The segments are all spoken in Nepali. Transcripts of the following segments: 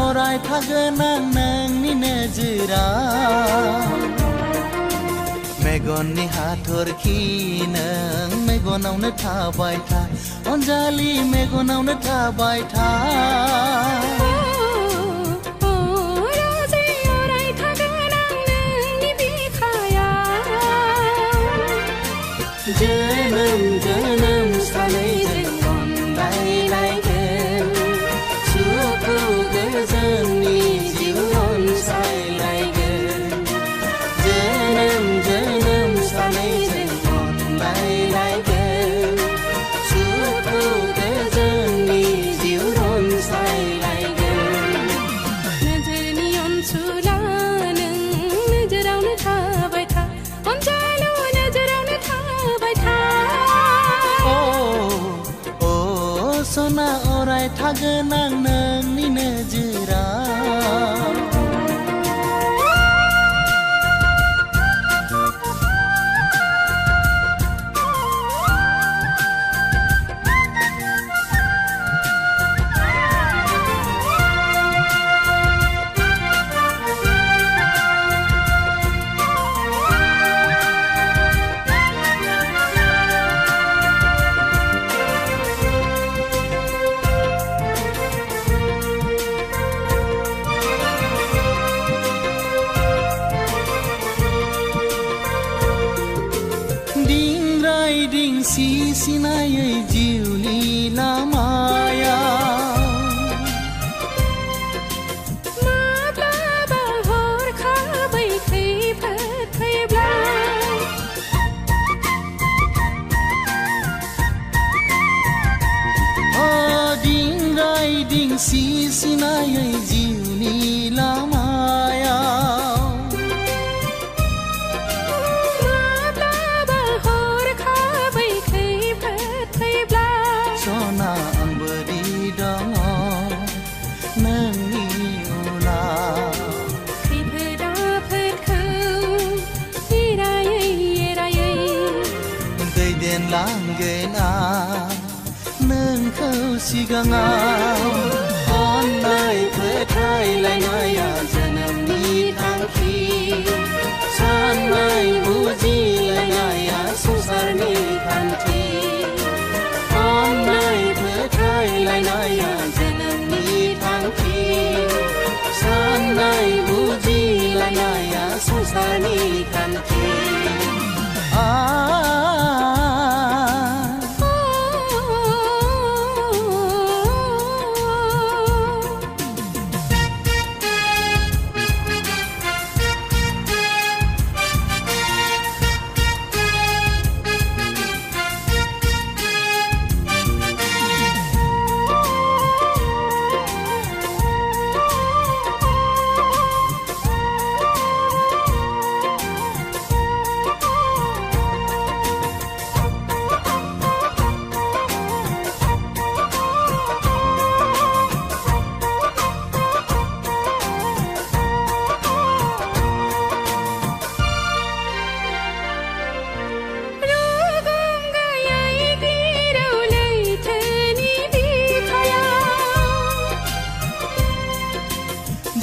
अराय थागोन आं नोंनि नोजोराव मेगननि हाथरखि नों मेगनावनो थाबाय था अनजालि मेगनावनो थाबाय था जोनोम जोनोम सानैजों अनलायलायगोन सुखु गोजोननि जिउ अनसायलायगोन जोनोम जोनोम सानैजों अनलायलायगोन सुखु गोजोननि जिउ अनसायलायगोन नोजोरनि अनसुला नों नोजोरावनो थाबाय था अनजालु नोजोरावनो थाबाय था सना अराय थागोन आं नोंनि नोजोराव दिंसि सिनायै जिउनि लामायाव माब्लाबा हरखाबै खैफोद फैब्ला दिंराय दिंसि सिनायै जिउनि लामायाव सना आंबोदि दङ नोंनि उनाव खैफोद आफोदखौ एरायै एरायै दैदेनलांगोन आं नोंखौ सिगाङाव अननाय फोथायलायनाया जोनोमनि थांखि साननाय बुजिलायनाया संसारनि खान्थि अननाय फोथायलायनाया जोनोमनि थांखि साननाय बुजिलायनाया संसारनि खान्थि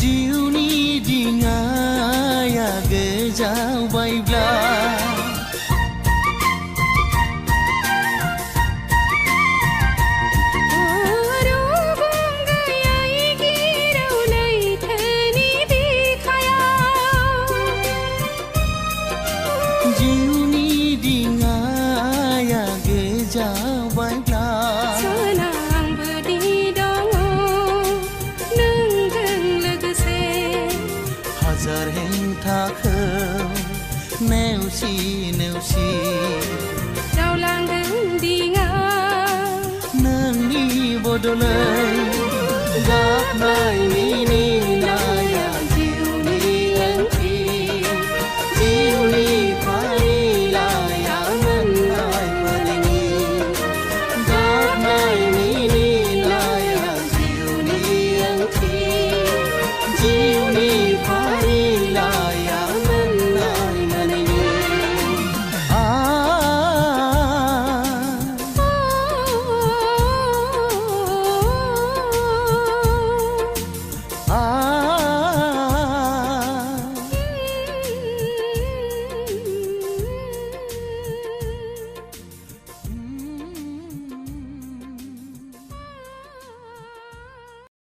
जिउनि दिङाया गोजावबायब्ला जिउनि दिङाया गोजावबायब्ला हाजार हेंथाखौ नेवसि नेवसि जावलांगोन दिङा नोंनि बदलै गाबनाय मिनि